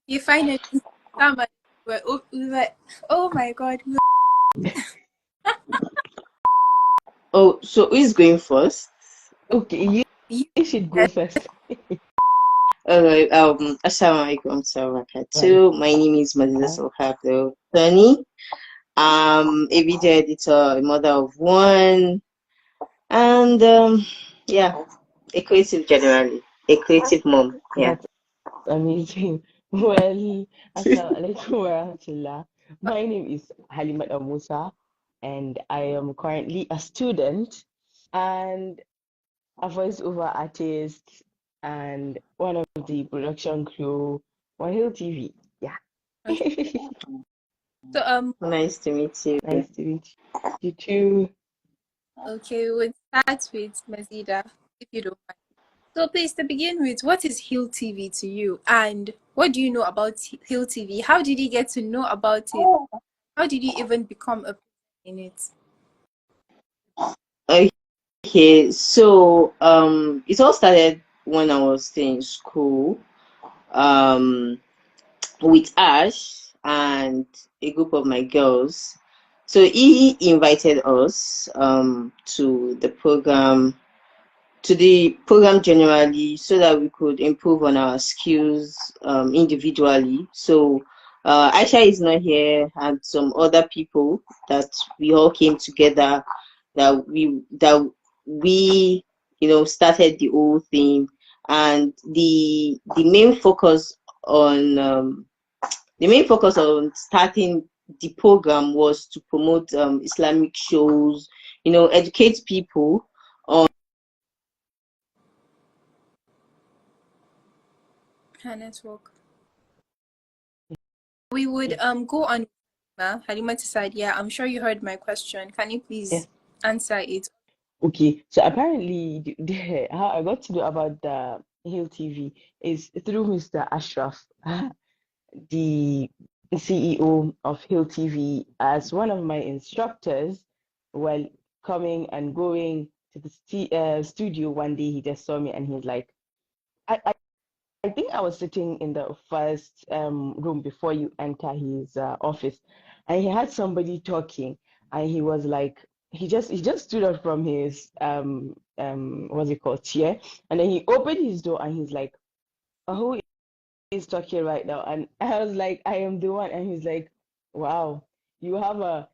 You finally someone we were oh my god. Oh, so who is going first? Okay, You, you should go first. Alright, Assalamu alaikum warahmatullahi Right. wabarakatuh. My name is Madiza Sohato Tony. A video editor, a mother of one, and yeah, a creative generally, a creative mom. Yeah. That's amazing. Well, Assalamu alaikum wa rahmatullah. My name is Halimat Musa, and I am currently a student and a voiceover artist and one of the production crew for Hill TV. Yeah. okay. So Nice to meet you. Nice to meet you too. okay, we'll start with Mazida, if you don't mind. So please to begin with, what is Hill TV to you? And what do you know about Hill TV? How did you get to know about it? How did you even become a person in it? Okay, so it all started when I was still in school. Um, with Ash and a group of my girls. So he invited us to the program generally so that we could improve on our skills individually. So Aisha is not here and some other people that we all came together that we started the whole thing, and the main focus on starting the program was to promote Islamic shows, educate people on. Her network. We would go on Halima to side. Yeah, I'm sure you heard my question. Can you please Yes. answer it? Okay, so apparently, how I got to know about the Hill TV is through Mr. Ashraf, the CEO of Hill TV, as one of my instructors while coming and going to the studio one day. He just saw me and he's like, I think I was sitting in the first room before you enter his office, and he had somebody talking, and he was like, he just stood up from his what's it called, chair, and then he opened his door and he's like, who is talking right now? And I was like, I am the one, and he's like, wow, you have a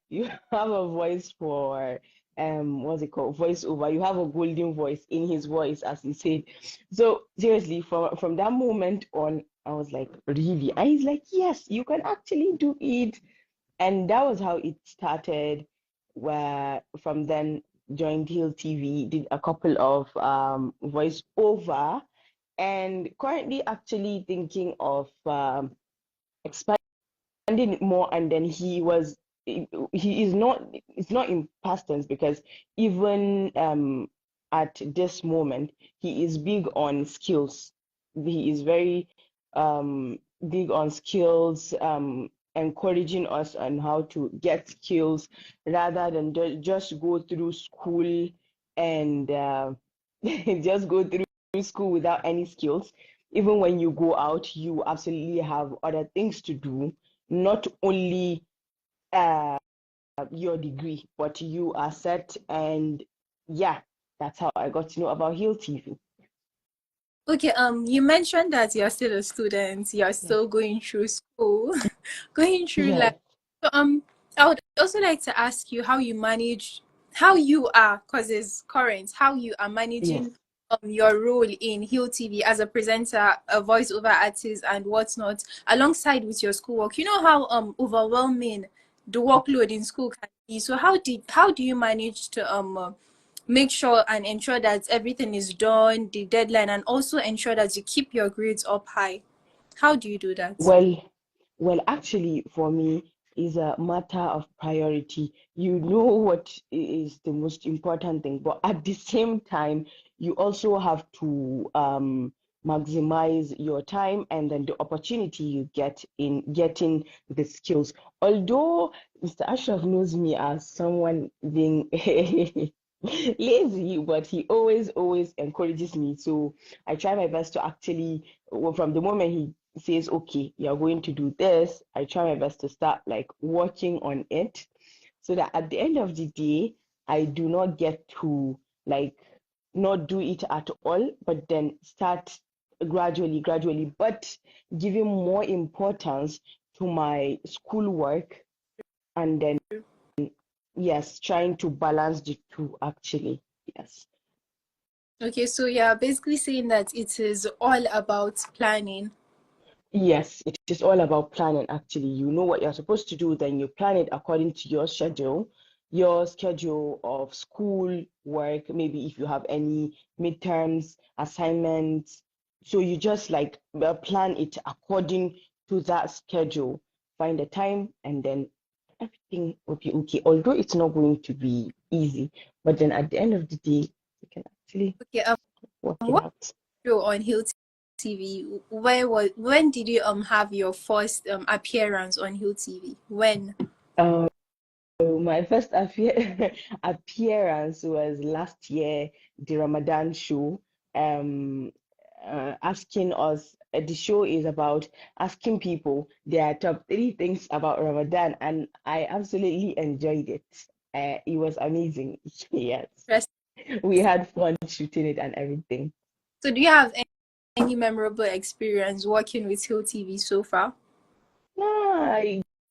voice for what's it called, voiceover. You have a golden voice in his voice, as he said. So seriously, from that moment on, I was like, really? And he's like, yes, you can actually do it. And that was how it started. Where from then joined Hill TV, did a couple of voiceover, and currently actually thinking of expanding it more. And then he is not, it's not in past tense, because even at this moment he is big on skills. He is very big on skills, encouraging us on how to get skills rather than just go through school and just go through school without any skills. Even when you go out, you absolutely have other things to do, not only uh, your degree, but you are set. And yeah, that's how I got to know about Hill TV. Okay, you mentioned that you're still a student, you're Yes. still going through school, going through Yes. like so, I would also like to ask you how you manage how you are, because it's current, how you are Yes. managing your role in Hill TV as a presenter, a voiceover artist and whatnot, alongside with your schoolwork. You know how overwhelming the workload in school can be. So how do you manage to make sure and ensure that everything is done, the deadline, and also ensure that you keep your grades up high? How do you do that? Well, actually, for me, is a matter of priority. You know what is the most important thing, but at the same time, you also have to maximize your time and then the opportunity you get in getting the skills. Although Mr. Ashraf knows me as someone being lazy, but he always encourages me. So I try my best to actually, well, from the moment he says, okay, you're going to do this, I try my best to start like working on it so that at the end of the day, I do not get to like not do it at all, but then start gradually, but giving more importance to my schoolwork and then, yes, trying to balance the two actually. Yes. Okay, so yeah, basically saying that it is all about planning. Yes, it is all about planning actually. You know what you're supposed to do, then you plan it according to your schedule of school work, maybe if you have any midterms, assignments. So you just like plan it according to that schedule. Find the time and then everything will be okay. Although it's not going to be easy, but then at the end of the day, you can actually Okay, work it what out. show on Hill TV? When did you have your first appearance on Hill TV? When? Um, So my first appearance was last year, the Ramadan show. Um, asking us, the show is about asking people their top three things about Ramadan, and I absolutely enjoyed it. It was amazing. Yes, Rest- we had fun shooting it and everything. So do you have any memorable experience working with Hill TV so far? Ah,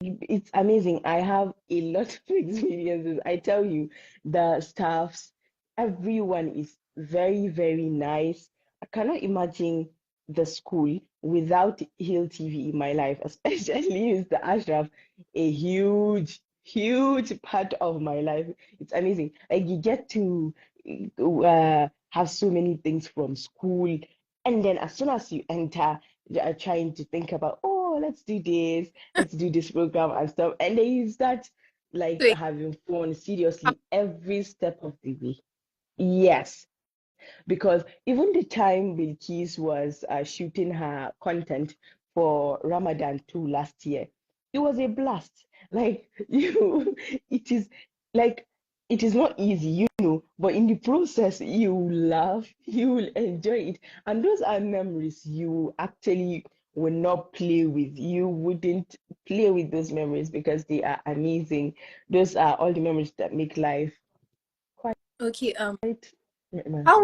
it's amazing. I have a lot of experiences. I tell you, the staffs, everyone is very nice. I cannot imagine the school without Hill TV in my life, especially Mr. Ashraf, a huge part of my life. It's amazing. Like you get to have so many things from school, and then as soon as you enter, you are trying to think about, oh, let's do this program and stuff. And then you start like So having fun seriously every step of the way. Yes, because even the time Bilkis was shooting her content for Ramadan 2 last year, it was a blast. Like you, it is like it is not easy, but in the process, you will laugh, you will enjoy it, and those are memories you actually will not play with. You wouldn't play with those memories because they are amazing. Those are all the memories that make life quite okay, how romantic.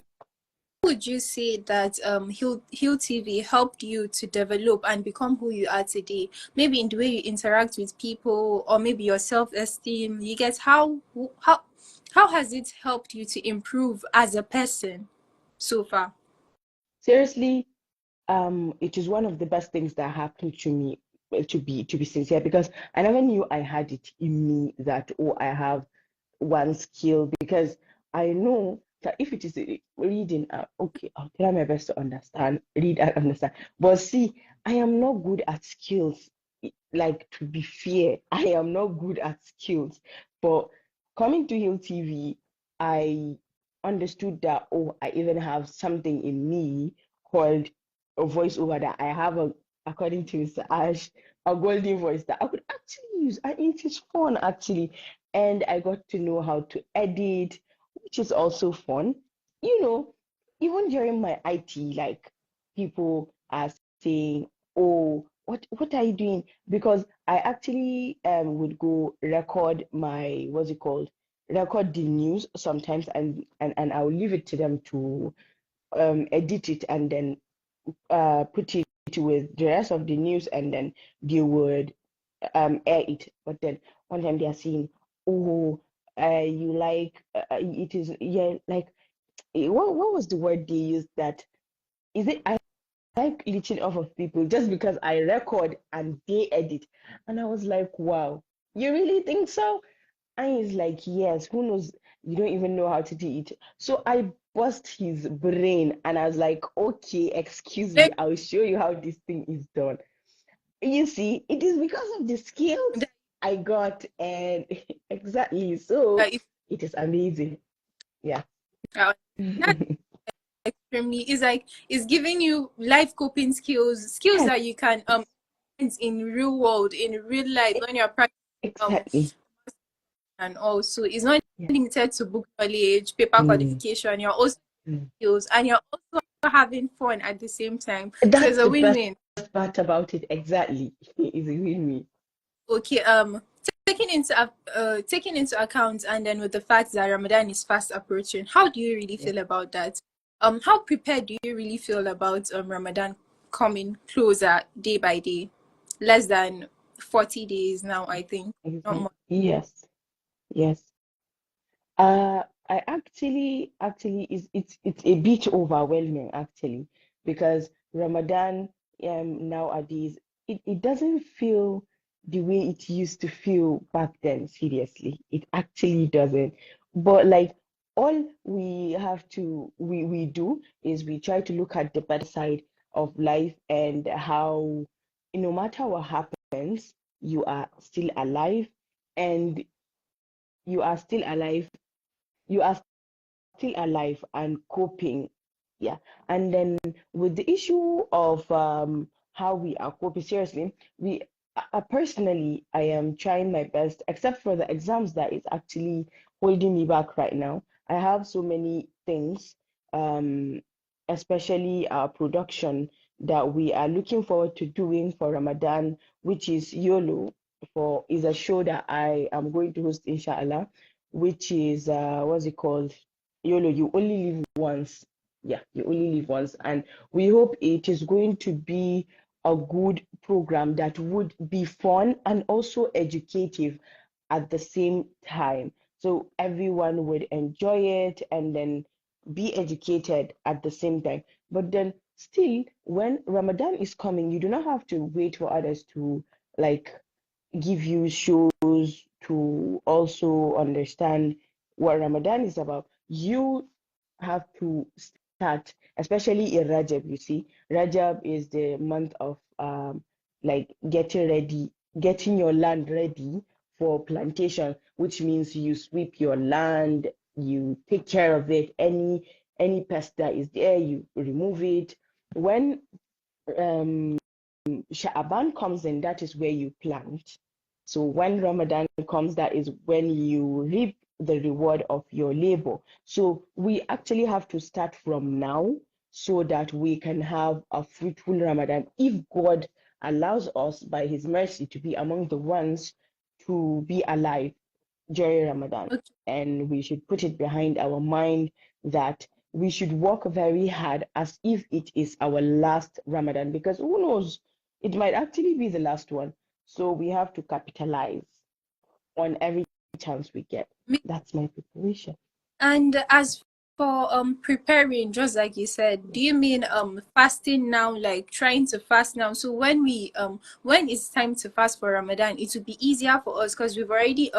would you say that Hill TV helped you to develop and become who you are today? Maybe in the way you interact with people, or maybe your self-esteem. You get how has it helped you to improve as a person so far? Seriously, it is one of the best things that happened to me, to be sincere, because I never knew I had it in me that, oh, I have one skill, because I know that if it is reading, okay, I'll try my best to understand, read and understand. But see, I am not good at skills. Like, to be fair, I am not good at skills. But coming to Hill TV, I understood that, oh, I even have something in me called a voiceover, that I have according to Mr. Ash, a golden voice that I could actually use. And it is fun actually. And I got to know how to edit, which is also fun. You know, even during my IT, like people are saying, oh, what are you doing? Because I actually would go record my, what's it called? Record the news sometimes, and I'll leave it to them to edit it and then put it with the rest of the news, and then they would air it. But then one time they are saying, oh, you like it is, yeah, like what was the word they used, that is it, I like leeching off of people just because I record and they edit. And I was like, wow, you really think so? And he's like, yes, who knows? You don't even know how to do it. So I bust his brain and I was like, okay, excuse me, I'll show you how this thing is done. You see, it is because of the skills I got, and exactly, so That it is amazing. Yeah. that's extremely, it's like it's giving you life coping skills Yes, that you can use in real world, in real life, e- when you're practicing exactly. and also it's not Yeah. limited to book knowledge, paper Mm, qualification. You're also mm. skills, and you're also having fun at the same time. So That's it's a the best win-win. part about it exactly is with me. Okay, taking into account, and then with the fact that Ramadan is fast approaching, how do you really Yeah, feel about that? How prepared do you really feel about Ramadan coming closer day by day? Less than 40 days now, I think. Not exactly. more. Yes, yes. I actually is it's a bit overwhelming actually because Ramadan nowadays it doesn't feel the way it used to feel back then, seriously. It actually doesn't. But like all we have to we do is we try to look at the better side of life and how no matter what happens, you are still alive and you are still alive you are still alive and coping. Yeah. And then with the issue of how we are coping, seriously, personally, I am trying my best, except for the exams that is actually holding me back right now. I have so many things, um, especially our production that we are looking forward to doing for Ramadan, which is YOLO is a show that I am going to host, inshallah, which is what's it called? YOLO, you only live once. Yeah, you only live once. And we hope it is going to be a good program that would be fun and also educative at the same time. So everyone would enjoy it and then be educated at the same time. But then still, when Ramadan is coming, you do not have to wait for others to like give you shows to also understand what Ramadan is about. You have to start, especially in Rajab, you see. Rajab is the month of like getting your land ready for plantation, which means you sweep your land, you take care of it. Any pest that is there, you remove it. When um Sha'aban comes in, that is where you plant. So when Ramadan comes, that is when you reap the reward of your labor. So we actually have to start from now so that we can have a fruitful Ramadan. If God allows us by His mercy to be among the ones to be alive during Ramadan. Okay. And we should put it behind our mind that we should work very hard as if it is our last Ramadan, because who knows, it might actually be the last one. So we have to capitalize on every chance we get. That's my preparation. And as for preparing, just like you said, do you mean fasting now, like trying to fast now? So when it's time to fast for Ramadan, it would be easier for us because we've already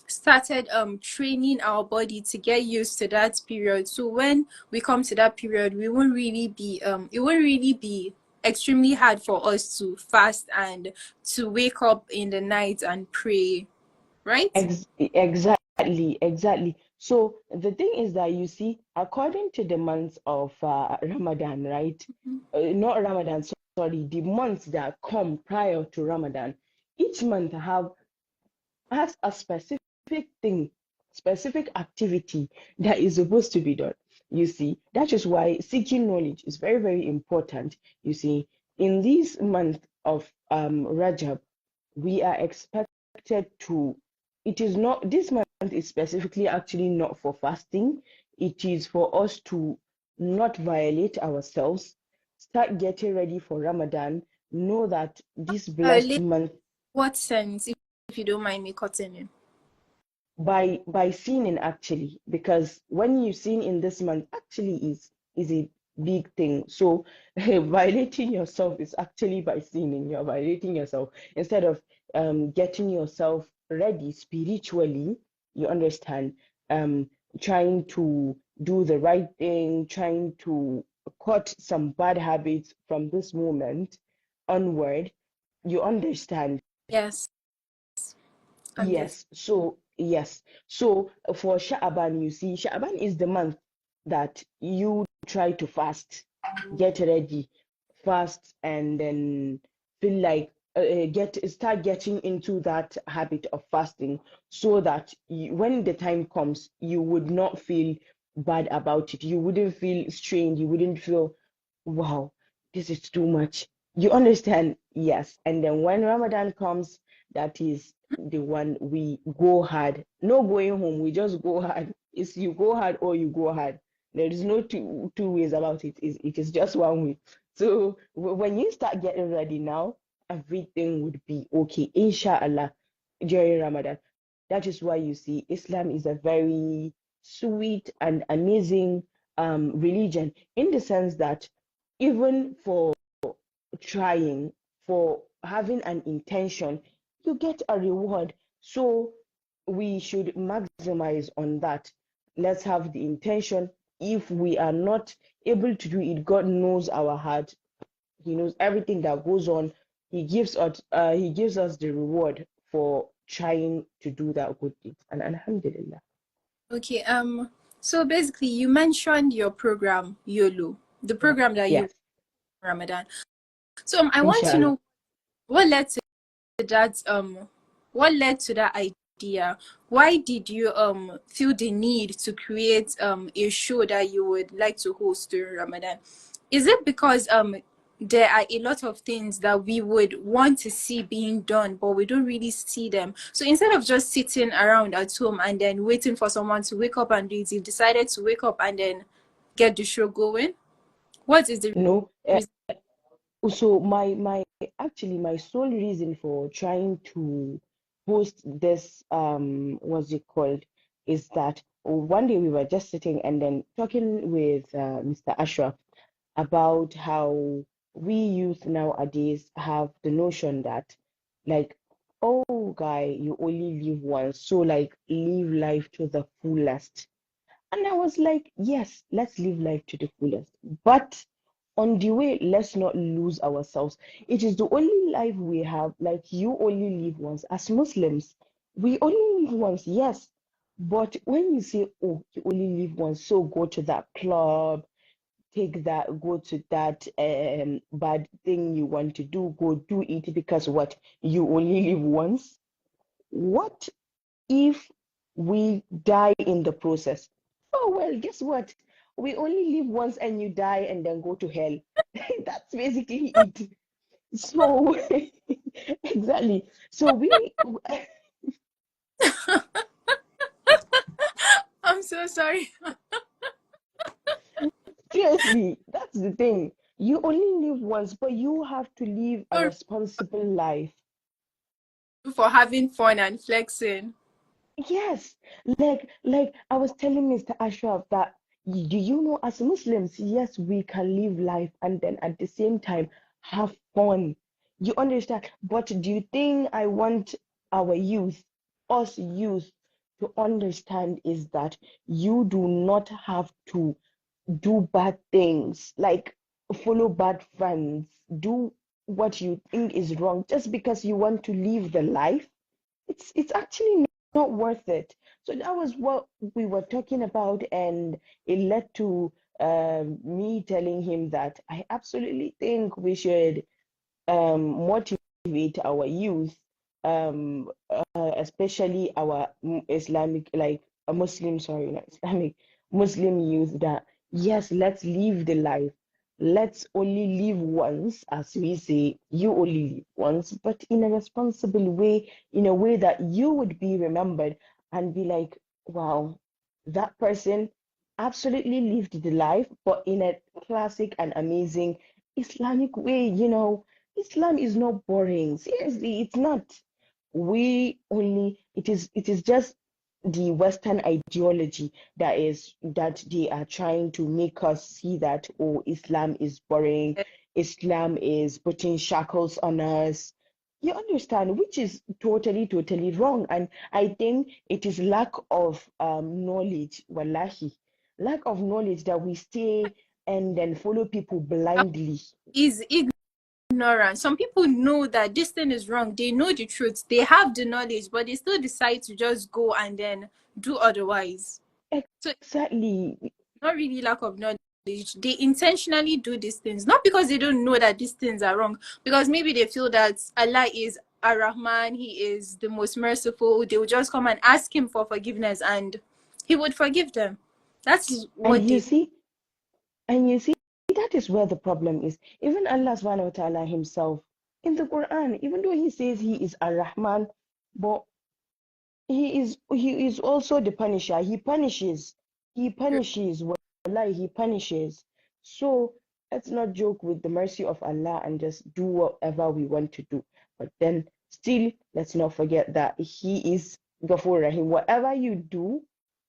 started training our body to get used to that period. So when we come to that period, we won't really be it won't really be extremely hard for us to fast and to wake up in the night and pray, right? Exactly. So the thing is that you see, according to the months of Ramadan, right? Not Ramadan, sorry, the months that come prior to Ramadan, each month has a specific thing, specific activity that is supposed to be done. You see, that is why seeking knowledge is very, very important. You see, in this month of Rajab, we are expected to, it is not, this month is specifically actually not for fasting. It is for us to not violate ourselves, start getting ready for Ramadan, know that this blessed Like month what sense, if you don't mind me cutting in? by sinning actually, because when you sin in this month actually is a big thing. So violating yourself is actually by sinning. You're violating yourself instead of getting yourself ready spiritually, you understand, um trying to do the right thing, trying to cut some bad habits from this moment onward, you understand. Yes, understand. Yes, so yes. So for Sha'aban, you see, Sha'aban is the month that you try to fast, get ready, fast, and then feel like get start getting into that habit of fasting, so that when the time comes, you would not feel bad about it. You wouldn't feel strained. You wouldn't feel, wow, this is too much. You understand? Yes. And then when Ramadan comes, that is the one we go hard. No going home, we just go hard. It's you go hard or you go hard. There is no two ways about it. It is just one way. So when you start getting ready now, everything would be okay, inshallah, during Ramadan. That is why you see Islam is a very sweet and amazing religion, in the sense that even for trying, for having an intention, you get a reward. So we should maximize on that. Let's have the intention. If we are not able to do it, God knows our heart. He knows everything that goes on. He gives us the reward for trying to do that good deed. And alhamdulillah. Okay. So basically, you mentioned your program, YOLO, the Yeah. program that you Yes. Ramadan. So I want to Inshallah. know what led to that. What led to that idea? Why did you feel the need to create a show that you would like to host during Ramadan? Is it because there are a lot of things that we would want to see being done, but we don't really see them? So instead of just sitting around at home and then waiting for someone to wake up and do it, you've decided to wake up and then get the show going. What is the No. reason? So my actually my sole reason for trying to host this what's it called, is that one day we were just sitting and then talking with Mr. Ashraf about how we youth nowadays have the notion that, like, oh guy, you only live once, so like live life to the fullest. And I was like, yes, let's live life to the fullest. But on the way, let's not lose ourselves. It is the only life we have. Like, you only live once. As Muslims, we only live once, yes. But when you say, oh, you only live once, so go to that club, take that, go to that bad thing you want to do, go do it, because what? You only live once. What if we die in the process? Oh, well, guess what? We only live once and you die and then go to hell. That's basically it. So, exactly. So, I'm so sorry. seriously, that's the thing. You only live once, but you have to live a Sorry responsible life. for having fun and flexing. Yes, like I was telling Mr. Ashraf that, do you know, as Muslims, yes, we can live life and then at the same time have fun. You understand? But do you think I want our youth, us youth, to understand is that you do not have to do bad things, like follow bad friends, do what you think is wrong just because you want to live the life? It's actually not worth it. So that was what we were talking about, and it led to me telling him that I absolutely think we should motivate our youth, especially our Islamic, like a Muslim, sorry, not Islamic, Muslim youth, that yes, let's live the life. Let's only live once, as we say, you only live once, but in a responsible way, in a way that you would be remembered and be like, wow, that person absolutely lived the life, but in a classic and amazing Islamic way. Islam is not boring. Seriously, it's not. It is just the Western ideology that they are trying to make us see that, oh, Islam is boring, Islam is putting shackles on us. You understand, which is totally, totally wrong. And I think it is lack of knowledge, wallahi, lack of knowledge, that we stay and then follow people blindly. Is ignorant. Some people know that this thing is wrong. They know the truth. They have the knowledge, but they still decide to just go and then do otherwise. So it's Exactly. not really lack of knowledge. They intentionally do these things, not because they don't know that these things are wrong, because maybe they feel that Allah is Ar-Rahman, He is the most merciful. They will just come and ask Him for forgiveness and He would forgive them. That's And what you they see, and you see, that is where the problem is. Even Allah subhanahu wa ta'ala himself in the Quran, even though he says he is Ar-Rahman, but he is also the punisher. He punishes, wallahi, he punishes. So let's not joke with the mercy of Allah and just do whatever we want to do. But then still, let's not forget that he is Ghafur Rahim. Whatever you do,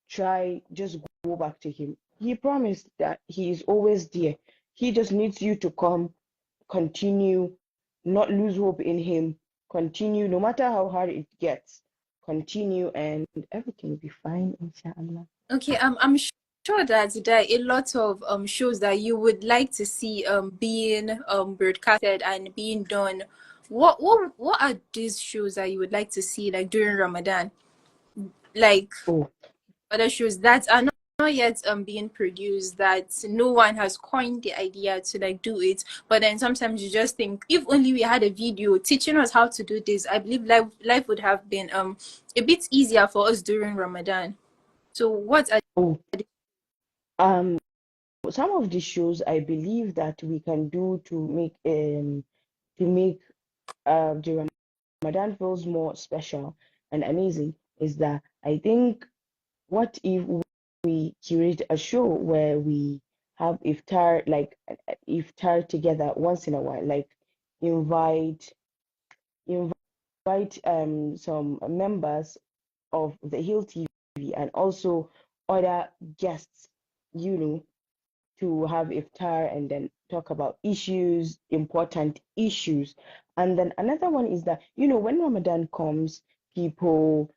try just go back to him. He promised that he is always there. He just needs you to come, continue, not lose hope in him, continue no matter how hard it gets. Continue and everything will be fine, inshallah. Okay, I'm sure that there are a lot of shows that you would like to see being broadcasted and being done. What are these shows that you would like to see like during Ramadan? Like Oh, other shows that are not yet being produced, that no one has coined the idea to like do it, but then sometimes you just think if only we had a video teaching us how to do this, I believe life would have been a bit easier for us during Ramadan. So what are oh, um, some of the shows I believe that we can do to make the Ramadan feels more special and amazing is that I think what if we curate a show where we have iftar, like iftar together once in a while, like invite invite some members of the Hill TV and also other guests, you know, to have iftar and then talk about issues, important issues. And then another one is that, when Ramadan comes, people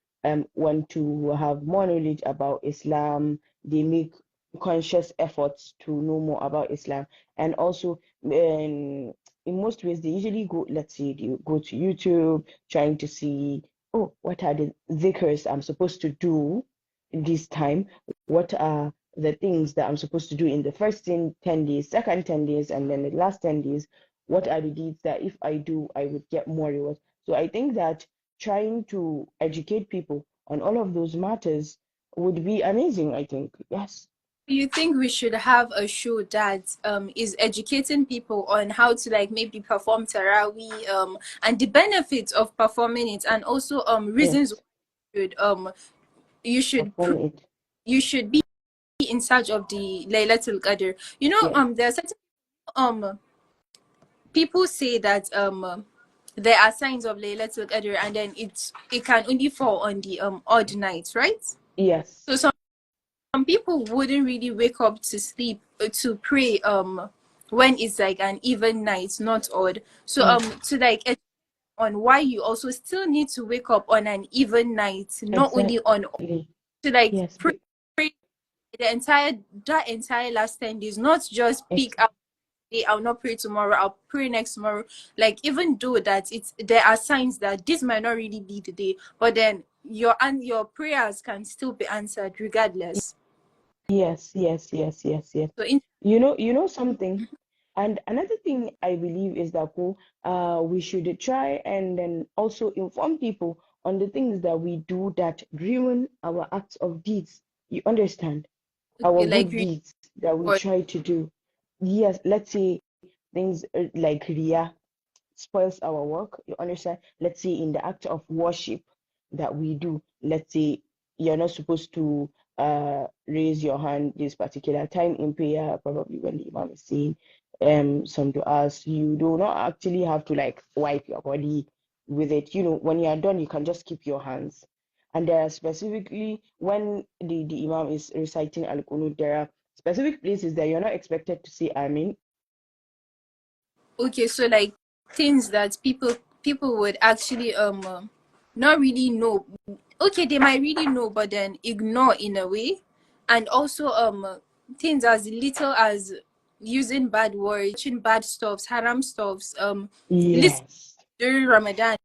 want to have more knowledge about Islam. They make conscious efforts to know more about Islam. And also, in most ways, they usually go, let's say, they go to YouTube trying to see, oh, what are the dhikrs I'm supposed to do this time? What are the things that I'm supposed to do in the first 10 days, second 10 days, and then the last 10 days? What are the deeds that if I do, I would get more rewards? So I think that trying to educate people on all of those matters would be amazing, I think. Yes. you think we should have a show that is educating people on how to like maybe perform Tarawih and the benefits of performing it, and also reasons Yes. should you should Perform it. you should be in search of the Laylatul Qadr. Yeah. There are certain people say that there are signs of Laylatul Qadr, and then it can only fall on the odd nights, right? Yes. So some people wouldn't really wake up to sleep to pray when it's like an even night, not odd. So Mm, to like on why you also still need to wake up on an even night, not only on exactly. to like Yes. pray that entire last 10 days, not just pick Ex- out day, I'll not pray tomorrow, I'll pray next tomorrow. Like even though that there are signs that this might not really be the day, but then your prayers can still be answered regardless. yes, yes, yes, yes, yes. So in You know something? And another thing I believe is that we should try and then also inform people on the things that we do that ruin our acts of deeds. You understand? Our okay, like good deeds that we or try to do. Yes, let's say things like Ria spoils our work. You understand? Let's say in the act of worship that we do, let's say you're not supposed to raise your hand this particular time in prayer, probably when the imam is saying some to us, you do not actually have to like wipe your body with it. When you are done, you can just keep your hands. And there are specifically when the imam is reciting Al Qunut, there are specific places that you're not expected to say Amin. okay, so like things that people would actually not really know. Okay, they might really know, but then ignore in a way. And also things as little as using bad words, watching bad stuffs, haram stuffs, listening Yes. during Ramadan,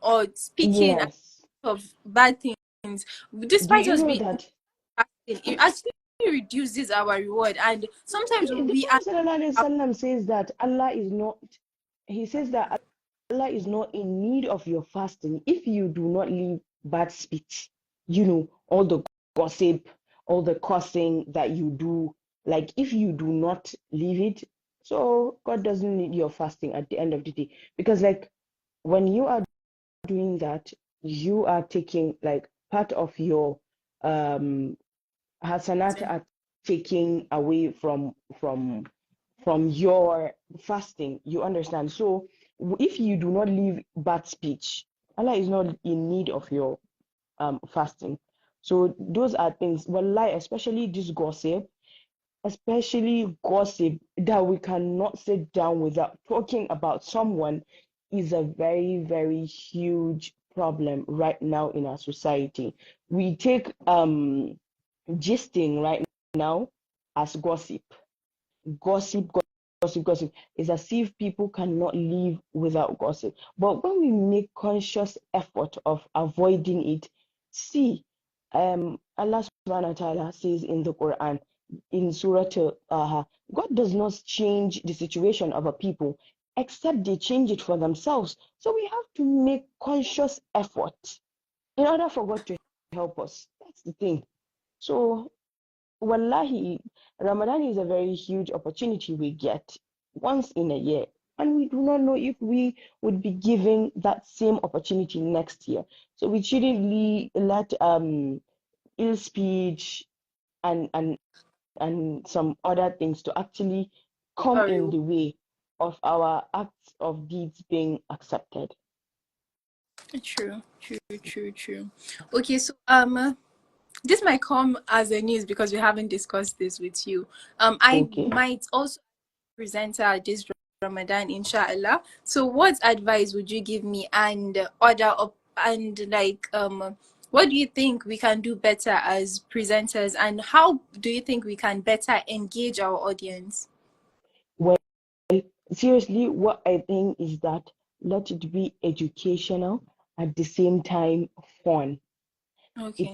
or speaking Yes. of bad things, Do despite you us know being that fasting, it actually reduces our reward. And sometimes the we are Prophet ﷺ says that he says that Allah is not in need of your fasting if you do not leave bad speech, all the gossip, all the cursing that you do, like if you do not leave it, So God doesn't need your fasting at the end of the day, because like when you are doing that, you are taking like part of your hasanat Fasting. are taking away from your fasting. You understand? So if you do not leave bad speech, Allah is not in need of your fasting. So those are things, wallahi, especially this gossip, especially gossip that we cannot sit down without talking about someone, is a very, very huge problem right now in our society. We take gisting right now as gossip. Gossip, gossip. It's as if people cannot live without gossip. But when we make conscious effort of avoiding it, see, Allah subhanahu wa ta'ala says in the Quran, in Surah Taha, God does not change the situation of a people except they change it for themselves. So we have to make conscious effort in order for God to help us. That's the thing. So wallahi, Ramadan is a very huge opportunity we get once in a year, and we do not know if we would be given that same opportunity next year. So we shouldn't let ill speech and some other things to actually come Sorry. in the way of our acts of deeds being accepted. True. Okay, so this might come as a news because we haven't discussed this with you. I Okay. might also present this Ramadan, inshallah. So, what advice would you give me and what do you think we can do better as presenters, and how do you think we can better engage our audience? Well, seriously, what I think is that let it be educational at the same time fun. It Okay.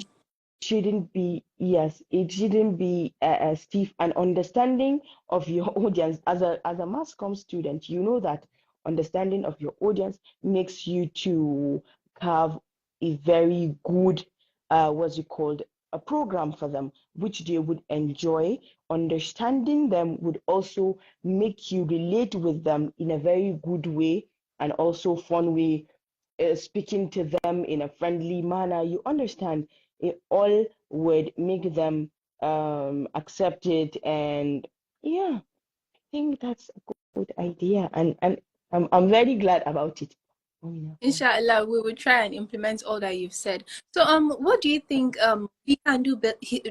shouldn't be, yes, it shouldn't be stiff. And understanding of your audience as a mass comm student, you know that understanding of your audience makes you to have a very good what's it called, a program for them which they would enjoy. Understanding them would also make you relate with them in a very good way and also fun way, speaking to them in a friendly manner. You understand, it all would make them accept it. And yeah, I think that's a good idea. And I'm very glad about it. Inshallah, we will try and implement all that you've said. So, what do you think we can do?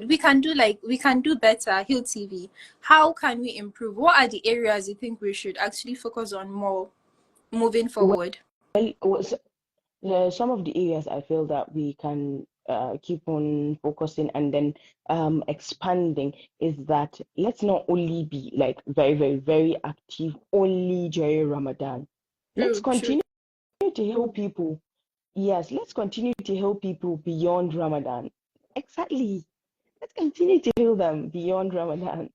We can do better. Hill TV. How can we improve? What are the areas you think we should actually focus on more moving Well, forward? some of the areas I feel that we can keep on focusing and then expanding is that let's not only be like very, very, very active only during Ramadan. Let's True. continue to help people. Yes, let's continue to help people beyond Ramadan. Exactly. Let's continue to heal them beyond Ramadan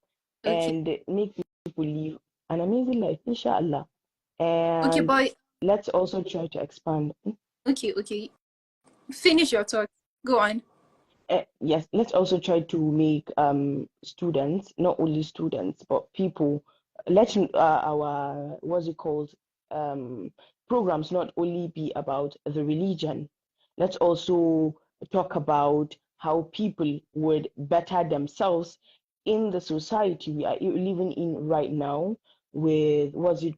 Okay. and make people live an amazing life, inshallah. Okay, And boy. let's also try to expand. Okay. Finish your thought. Go on. Yes, let's also try to make students, not only students, but people, let our what's it called, um programs not only be about the religion. Let's also talk about how people would better themselves in the society we are living in right now, with what's it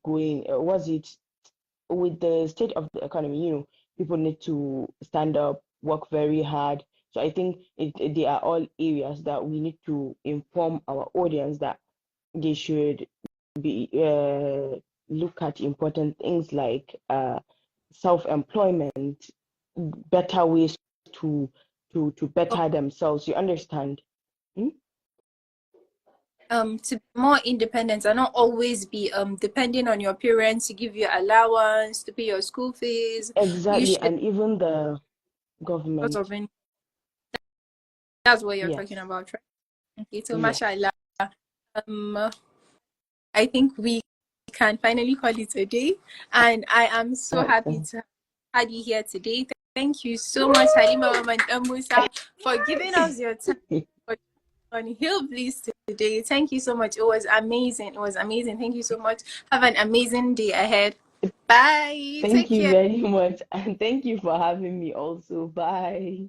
with the state of the economy, people need to stand up, work very hard. So I think they are all areas that we need to inform our audience that they should be look at important things like self-employment, better ways to better themselves. You understand? Hmm? To be more independent and not always be depending on your parents to give you allowance to pay your school fees. You Exactly, should and even the sort government. of that's what you're talking Yes, about, right? Okay, so yes, mashallah. Um, I think we can finally call it a day, and I am so that's happy to have you here today. Thank you so much, Halima Musa, for giving us your time. on Hill Bliss today. Thank you so much. It was amazing. It was amazing. Thank you so much. Have an amazing day ahead. Bye. Thank Take you care. very much. And thank you for having me also. Bye.